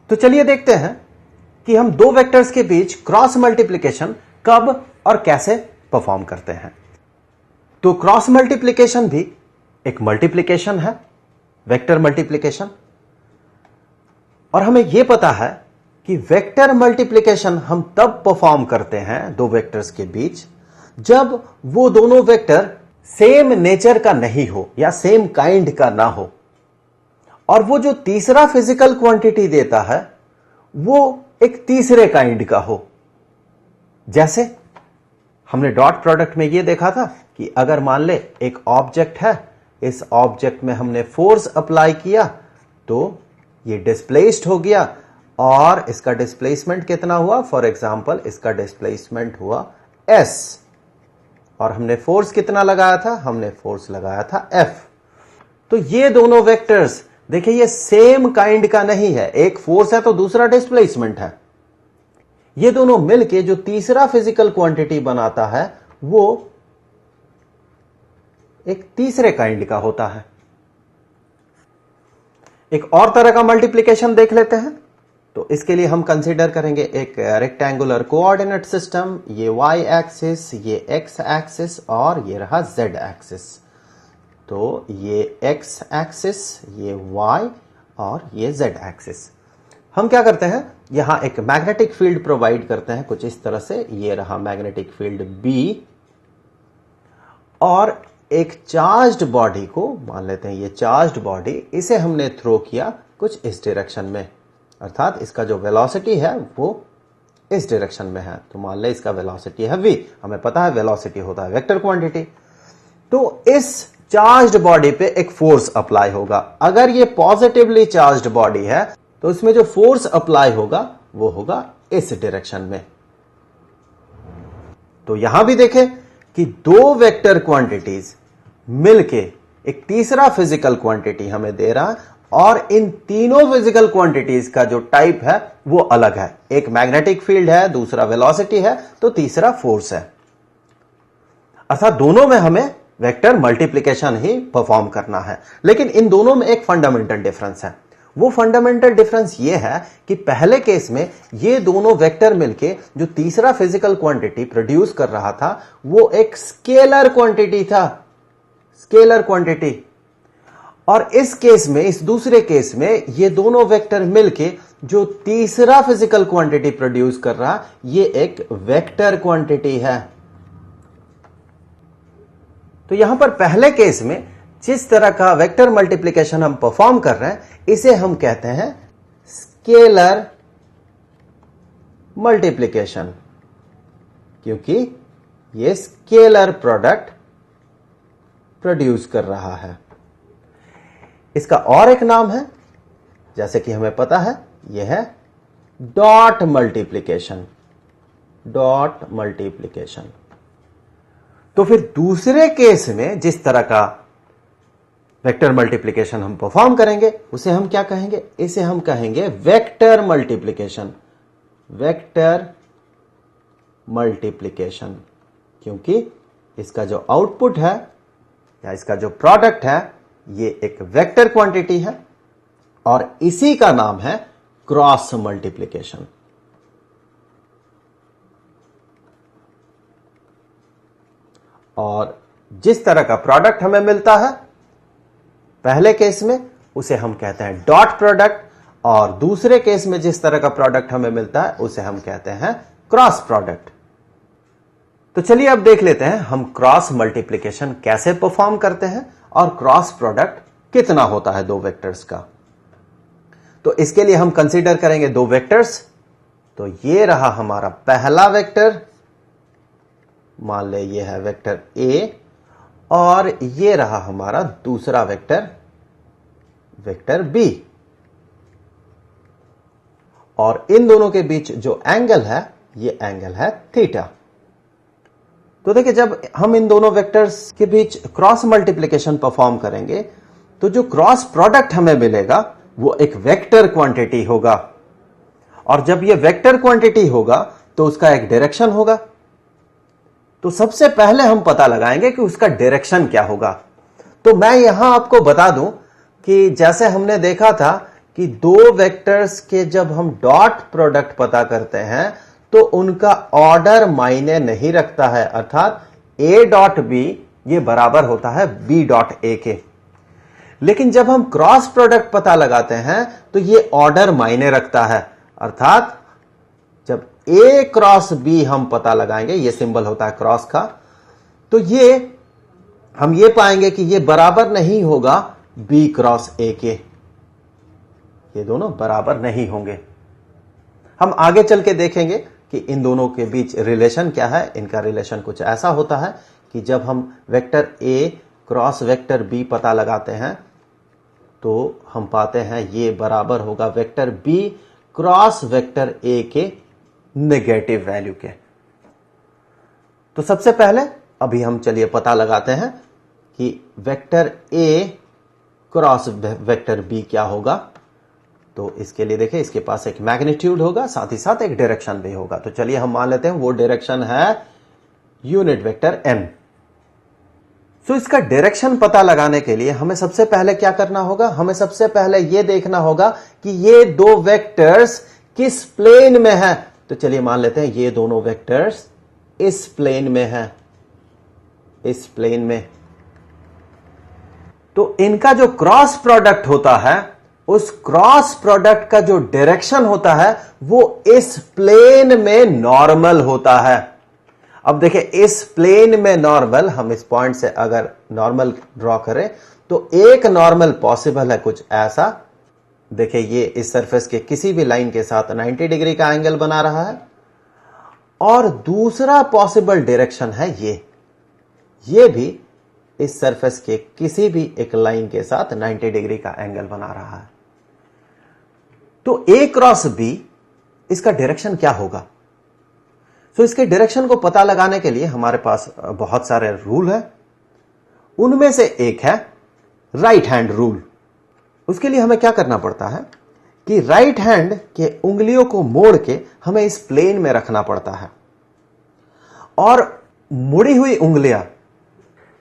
तो चलिए देखते हैं कि हम दो वेक्टर्स के बीच क्रॉस मल्टीप्लिकेशन कब और कैसे परफॉर्म करते हैं। तो क्रॉस मल्टीप्लिकेशन भी एक मल्टीप्लिकेशन है, वेक्टर मल्टीप्लिकेशन। और हमें यह पता है कि वेक्टर मल्टीप्लिकेशन हम तब परफॉर्म करते हैं दो वेक्टर्स के बीच जब वो दोनों वेक्टर सेम नेचर का नहीं हो या सेम काइंड का ना हो, और वो जो तीसरा फिजिकल क्वांटिटी देता है वो एक तीसरे काइंड का हो। जैसे हमने डॉट प्रोडक्ट में ये देखा था कि अगर मान ले एक ऑब्जेक्ट है, इस ऑब्जेक्ट में हमने फोर्स अप्लाई किया तो ये डिस्प्लेस्ड हो गया और इसका डिस्प्लेसमेंट कितना हुआ, फॉर एग्जांपल इसका डिस्प्लेसमेंट हुआ s, और हमने फोर्स कितना लगाया था, हमने फोर्स लगाया था F। तो ये दोनों वेक्टर्स देखिए ये सेम काइंड का नहीं है, एक फोर्स है तो दूसरा डिस्प्लेसमेंट है। ये दोनों मिलके जो तीसरा फिजिकल क्वांटिटी बनाता है वो एक तीसरे काइंड का होता है। एक और तरह का मल्टीप्लिकेशन देख लेते हैं। तो इसके लिए हम कंसीडर करेंगे एक रेक्टेंगुलर कोऑर्डिनेट सिस्टम, ये y एक्सिस, ये x एक्सिस और ये रहा z एक्सिस। तो ये x एक्सिस, ये y और ये z एक्सिस। हम क्या करते हैं, यहां एक मैग्नेटिक फील्ड प्रोवाइड करते हैं कुछ इस तरह से, ये रहा मैग्नेटिक फील्ड B, और एक चार्ज्ड बॉडी को मान लेते हैं, ये चार्ज्ड बॉडी, इसे हमने थ्रो किया कुछ इस डायरेक्शन में, अर्थात इसका जो वेलोसिटी है वो इस डायरेक्शन में है। तो मान ले इसका वेलोसिटी है v, हमें पता है वेलोसिटी होता है वेक्टर क्वांटिटी। तो इस चार्ज्ड बॉडी पे एक फोर्स अप्लाई होगा। अगर ये पॉजिटिवली चार्ज्ड बॉडी है तो इसमें जो फोर्स अप्लाई होगा वो होगा इस डायरेक्शन में। तो यहां भी देखें कि दो वेक्टर क्वांटिटीज मिलके एक तीसरा फिजिकल क्वांटिटी हमें दे रहा है, और इन तीनों फिजिकल क्वांटिटीज का जो टाइप है वो अलग है। एक मैग्नेटिक फील्ड है, दूसरा वेलोसिटी है, तो तीसरा फोर्स है। अर्थात दोनों में हमें वेक्टर मल्टीप्लिकेशन ही परफॉर्म करना है। लेकिन इन दोनों में एक फंडामेंटल डिफरेंस है। वो फंडामेंटल डिफरेंस ये है कि पहले केस में ये दोनों वेक्टर मिलके जो तीसरा फिजिकल क्वांटिटी प्रोड्यूस कर रहा था वो एक स्केलर क्वांटिटी था, स्केलर क्वांटिटी। और इस केस में, इस दूसरे केस में ये दोनों वेक्टर मिलके जो तीसरा फिजिकल क्वांटिटी प्रोड्यूस कर रहा ये एक वेक्टर क्वांटिटी है। तो यहां पर पहले केस में जिस तरह का वेक्टर मल्टीप्लिकेशन हम परफॉर्म कर रहे हैं इसे हम कहते हैं स्केलर मल्टीप्लिकेशन, क्योंकि यह स्केलर प्रोडक्ट प्रोड्यूस कर रहा है। इसका और एक नाम है, जैसे कि हमें पता है, यह है डॉट मल्टीप्लिकेशन, डॉट मल्टीप्लिकेशन। तो फिर दूसरे केस में जिस तरह का वेक्टर मल्टीप्लिकेशन हम परफॉर्म करेंगे उसे हम क्या कहेंगे, इसे हम कहेंगे वेक्टर मल्टीप्लिकेशन, वेक्टर मल्टीप्लिकेशन, क्योंकि इसका जो आउटपुट है या इसका जो प्रोडक्ट है ये एक वेक्टर क्वांटिटी है और इसी का नाम है क्रॉस मल्टीप्लिकेशन। और जिस तरह का प्रोडक्ट हमें मिलता है पहले केस में उसे हम कहते हैं डॉट प्रोडक्ट, और दूसरे केस में जिस तरह का प्रोडक्ट हमें मिलता है उसे हम कहते हैं क्रॉस प्रोडक्ट। तो चलिए अब देख लेते हैं हम क्रॉस मल्टीप्लिकेशन कैसे परफॉर्म करते हैं और क्रॉस प्रोडक्ट कितना होता है दो वेक्टर्स का। तो इसके लिए हम कंसीडर करेंगे दो वेक्टर्स। तो ये रहा हमारा पहला वेक्टर, मान ले ये है वेक्टर A, और ये रहा हमारा दूसरा वेक्टर, वेक्टर B। और इन दोनों के बीच जो एंगल है ये एंगल है थीटा। तो देखिए जब हम इन दोनों वेक्टर्स के बीच क्रॉस मल्टीप्लिकेशन परफॉर्म करेंगे तो जो क्रॉस प्रोडक्ट हमें मिलेगा वो एक वेक्टर क्वांटिटी होगा, और जब ये वेक्टर क्वांटिटी होगा तो उसका एक डायरेक्शन होगा। तो सबसे पहले हम पता लगाएंगे कि उसका डायरेक्शन क्या होगा। तो मैं यहां आपको बता दूं कि जैसे हमने देखा था कि दो वेक्टर्स के जब हम डॉट प्रोडक्ट पता करते हैं तो उनका ऑर्डर मायने नहीं रखता है, अर्थात a डॉट बी ये बराबर होता है b डॉट a के। लेकिन जब हम क्रॉस प्रोडक्ट पता लगाते हैं तो ये ऑर्डर मायने रखता है, अर्थात जब a क्रॉस b हम पता लगाएंगे, ये सिंबल होता है क्रॉस का, तो हम ये पाएंगे कि ये बराबर नहीं होगा b क्रॉस a के, ये दोनों बराबर नहीं होंगे। हम आगे चल के देखेंगे कि इन दोनों के बीच रिलेशन क्या है। इनका रिलेशन कुछ ऐसा होता है कि जब हम vector a cross vector b पता लगाते हैं तो हम पाते हैं ये बराबर होगा vector b cross vector a के नेगेटिव वैल्यू के। तो सबसे पहले अभी हम चलिए पता लगाते हैं कि vector a cross vector b क्या होगा। तो इसके लिए देखिए, इसके पास एक मैग्नीट्यूड होगा, साथ ही साथ एक डायरेक्शन भी होगा। तो चलिए हम मान लेते हैं वो डायरेक्शन है यूनिट वेक्टर n। तो इसका डायरेक्शन पता लगाने के लिए हमें सबसे पहले क्या करना होगा, हमें सबसे पहले यह देखना होगा कि ये दो वेक्टर्स किस प्लेन में है। तो चलिए मान लेते हैं ये दोनों वेक्टर्स इस प्लेन में है, इस प्लेन में। तो इनका जो क्रॉस प्रोडक्ट होता है, उस क्रॉस प्रोडक्ट का जो डायरेक्शन होता है वो इस प्लेन में नॉर्मल होता है। अब देखिए, इस प्लेन में नॉर्मल, हम इस पॉइंट से अगर नॉर्मल ड्रॉ करें तो एक नॉर्मल पॉसिबल है कुछ ऐसा। देखिए, ये इस सरफेस के किसी भी लाइन के साथ 90 डिग्री का एंगल बना रहा है, और दूसरा पॉसिबल डायरेक्शन है ये भी इस सरफेस के किसी भी एक लाइन के साथ 90 डिग्री का एंगल बना रहा है। तो a क्रॉस b इसका डायरेक्शन क्या होगा। तो इसके डायरेक्शन को पता लगाने के लिए हमारे पास बहुत सारे रूल हैं। उनमें से एक है राइट हैंड रूल। उसके लिए हमें क्या करना पड़ता है कि राइट हैंड के उंगलियों को मोड़ के हमें इस प्लेन में रखना पड़ता है, और मुड़ी हुई उंगलियां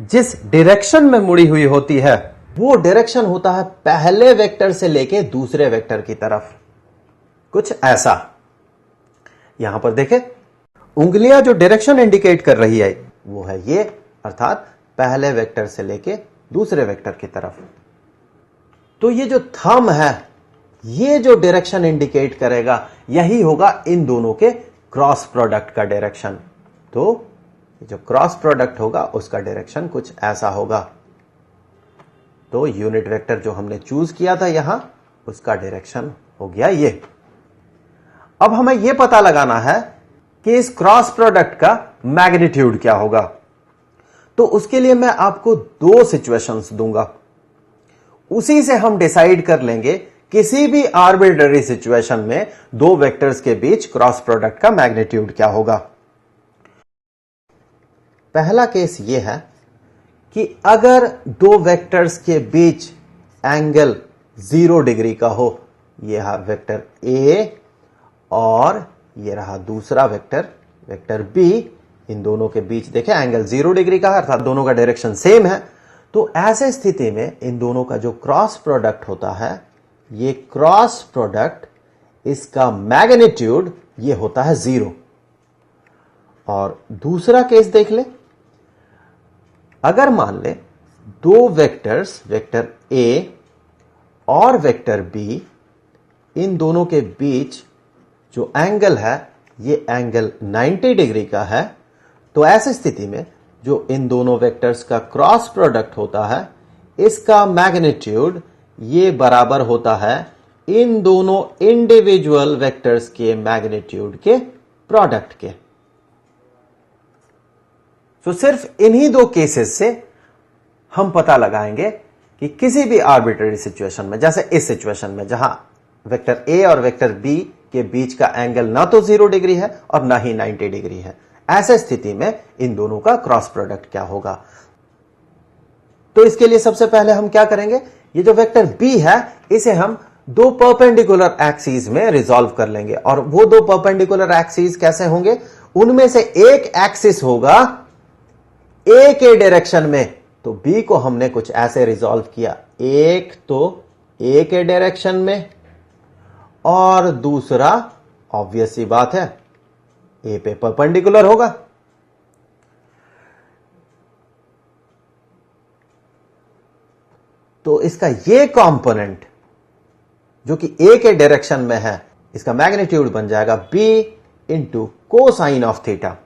जिस डायरेक्शन में मुड़ी हुई होती है वो डायरेक्शन होता है पहले वेक्टर से लेके दूसरे वेक्टर की तरफ, कुछ ऐसा। यहां पर देखें, उंगलियां जो डायरेक्शन इंडिकेट कर रही है वो है ये, अर्थात पहले वेक्टर से लेके दूसरे वेक्टर की तरफ। तो ये जो थंब है, ये जो डायरेक्शन इंडिकेट करेगा, यही होगा इन दोनों के क्रॉस प्रोडक्ट का डायरेक्शन। तो जो क्रॉस प्रोडक्ट होगा उसका डायरेक्शन कुछ ऐसा होगा। तो यूनिट वेक्टर जो हमने चूज किया था यहां, उसका डायरेक्शन हो गया ये। अब हमें यह पता लगाना है कि इस क्रॉस प्रोडक्ट का मैग्नीट्यूड क्या होगा। तो उसके लिए मैं आपको दो सिचुएशंस दूंगा, उसी से हम डिसाइड कर लेंगे किसी भी आर्बिट्ररी सिचुएशन में दो वेक्टर्स के बीच क्रॉस प्रोडक्ट का मैग्नीट्यूड क्या होगा। पहला केस यह है कि अगर दो वेक्टर्स के बीच एंगल 0 डिग्री का हो, यह वेक्टर A और यह रहा दूसरा वेक्टर B, इन दोनों के बीच देखें एंगल 0 डिग्री का है, अर्थात दोनों का डायरेक्शन सेम है। तो ऐसे स्थिति में इन दोनों का जो क्रॉस प्रोडक्ट होता है, ये क्रॉस प्रोडक्ट, इसका मैग्नीट्यूड ये होता है 0। और दूसरा केस देख ले, अगर मान ले दो वेक्टर्स, वेक्टर A और वेक्टर B, इन दोनों के बीच जो एंगल है ये एंगल 90 डिग्री का है, तो ऐसी स्थिति में जो इन दोनों वेक्टर्स का क्रॉस प्रोडक्ट होता है, इसका मैग्नीट्यूड ये बराबर होता है इन दोनों इंडिविजुअल वेक्टर्स के मैग्नीट्यूड के प्रोडक्ट के। तो सिर्फ इन्हीं दो केसेस से हम पता लगाएंगे कि किसी भी आर्बिट्ररी सिचुएशन में, जैसे इस सिचुएशन में जहां वेक्टर A और वेक्टर B के बीच का एंगल ना तो 0 डिग्री है और ना ही 90 डिग्री है, ऐसे स्थिति में इन दोनों का क्रॉस प्रोडक्ट क्या होगा। तो इसके लिए सबसे पहले हम क्या करेंगे, ये जो वेक्टर B है इसे हम दो परपेंडिकुलर एक्सिस में रिजॉल्व कर लेंगे। और वो दो परपेंडिकुलर एक्सिस कैसे होंगे, उनमें से एक एक्सिस होगा A के डायरेक्शन में, तो B को हमने कुछ ऐसे रिजॉल्व किया, एक तो A के डायरेक्शन में और दूसरा ऑब्वियस सी बात है ए पे परपेंडिकुलर होगा। तो इसका ये कंपोनेंट जो कि ए के डायरेक्शन में है, इसका मैग्नीट्यूड बन जाएगा b into cosine of theta,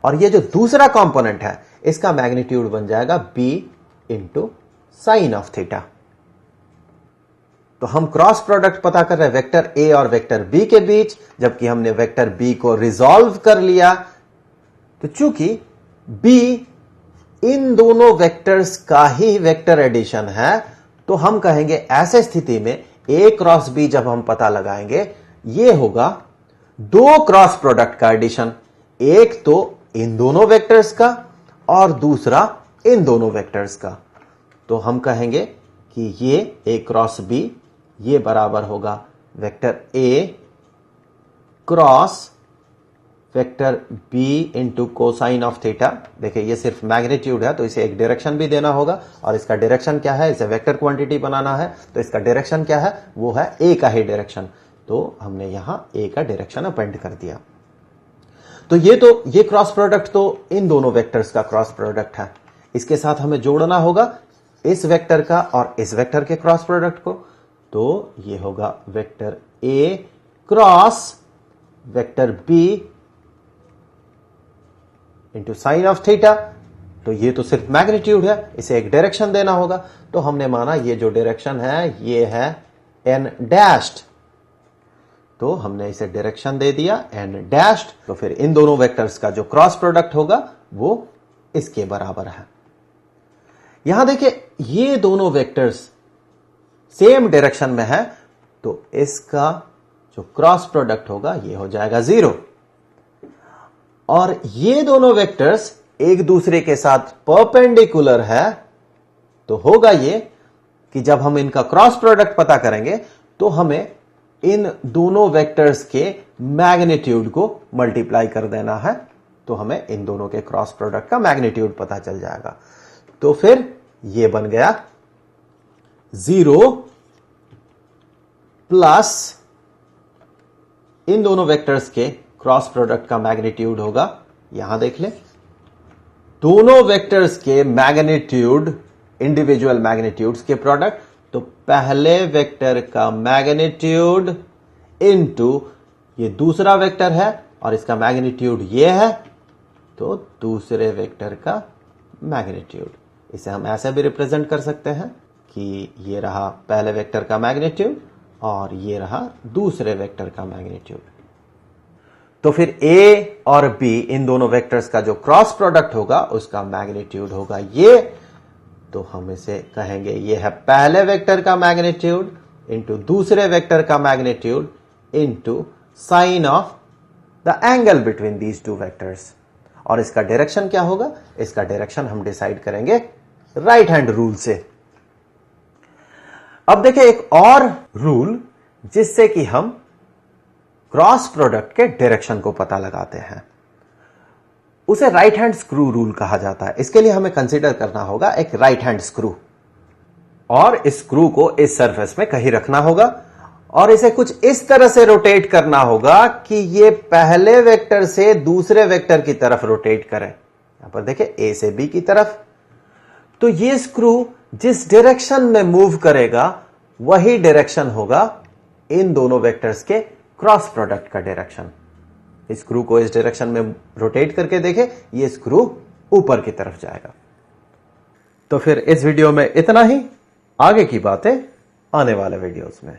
और ये जो दूसरा कंपोनेंट है इसका मैग्नीट्यूड बन जाएगा b into sine of theta. तो हम क्रॉस प्रोडक्ट पता कर रहे हैं वेक्टर ए और वेक्टर बी के बीच, जबकि हमने वेक्टर बी को रिजॉल्व कर लिया। तो चूंकि बी इन दोनों वेक्टर्स का ही वेक्टर एडिशन है, तो हम कहेंगे ऐसे स्थिति में ए क्रॉस बी जब हम पता लगाएंगे, ये होगा दो क्रॉस प्रोडक्ट का एडिशन, एक तो इन दोनों वेक्टर्स का और दूसरा इन दोनों वेक्टर्स का। तो हम कहेंगे कि ये ए क्रॉस बी ये बराबर होगा vector A cross vector B into cosine of theta. देखिए ये सिर्फ मैग्नीट्यूड है तो इसे एक डायरेक्शन भी देना होगा, और इसका डायरेक्शन क्या है, इसे वेक्टर क्वांटिटी बनाना है तो इसका डायरेक्शन क्या है, वो है ए का ही डायरेक्शन। तो हमने यहां ए का डायरेक्शन अपेंड कर दिया। तो ये क्रॉस प्रोडक्ट तो इन दोनों वेक्टर्स का क्रॉस प्रोडक्ट है। इसके साथ हमें जोड़ना होगा इस वेक्टर का और इस वेक्टर के क्रॉस प्रोडक्ट को। तो ये होगा vector A cross vector B into sine of theta. तो ये तो सिर्फ मैग्नीट्यूड है, इसे एक डायरेक्शन देना होगा। तो हमने माना ये जो डायरेक्शन है ये है एन डैश्ड, तो हमने इसे डायरेक्शन दे दिया एन डैश्ड। तो फिर इन दोनों वेक्टर्स का जो क्रॉस प्रोडक्ट होगा वो इसके बराबर है। यहां देखिए ये दोनों वेक्टर्स सेम डायरेक्शन में है, तो इसका जो क्रॉस प्रोडक्ट होगा ये हो जाएगा 0। और ये दोनों वेक्टर्स एक दूसरे के साथ परपेंडिकुलर है, तो होगा ये कि जब हम इनका क्रॉस प्रोडक्ट पता करेंगे तो हमें इन दोनों वेक्टर्स के मैग्नीट्यूड को मल्टीप्लाई कर देना है, तो हमें इन दोनों के क्रॉस प्रोडक्ट का मैग्नीट्यूड पता चल जाएगा। तो फिर ये बन गया 0 प्लस इन दोनों वेक्टर्स के क्रॉस प्रोडक्ट का मैग्नीट्यूड होगा, यहां देख लें, दोनों वेक्टर्स के मैग्नीट्यूड इंडिविजुअल मैग्नीट्यूड्स के प्रोडक्ट। तो पहले वेक्टर का मैग्नीट्यूड इनटू ये दूसरा वेक्टर है और इसका मैग्नीट्यूड ये है, तो दूसरे वेक्टर का मैग्नीट्यूड। इसे हम ऐसे भी रिप्रेजेंट कर सकते हैं कि ये रहा पहले वेक्टर का मैग्नीट्यूड और ये रहा दूसरे वेक्टर का मैग्नीट्यूड। तो फिर ए और बी इन दोनों वेक्टर्स का जो क्रॉस प्रोडक्ट होगा उसका मैग्नीट्यूड होगा ये। तो हम इसे कहेंगे ये है पहले वेक्टर का मैग्नीट्यूड इंटू दूसरे वेक्टर का magnitude into sine of the angle between these two vectors. और इसका डायरेक्शन क्या होगा, इसका डायरेक्शन हम डिसाइड करेंगे राइट हैंड रूल से। अब देखिए एक और रूल जिससे कि हम क्रॉस प्रोडक्ट के डायरेक्शन को पता लगाते हैं, उसे राइट हैंड स्क्रू रूल कहा जाता है। इसके लिए हमें कंसीडर करना होगा एक राइट हैंड स्क्रू, और इस स्क्रू को इस सरफेस में कहीं रखना होगा और इसे कुछ इस तरह से रोटेट करना होगा कि ये पहले वेक्टर से दूसरे वेक्टर की तरफ रोटेट करे। यहां पर देखिए ए से बी की तरफ। तो ये स्क्रू जिस डायरेक्शन में मूव करेगा वही डायरेक्शन होगा इन दोनों वेक्टर्स के क्रॉस प्रोडक्ट का डायरेक्शन। स्क्रू को इस डायरेक्शन में रोटेट करके देखें, ये स्क्रू ऊपर की तरफ जाएगा। तो फिर इस वीडियो में इतना ही, आगे की बातें आने वाले वीडियोस में।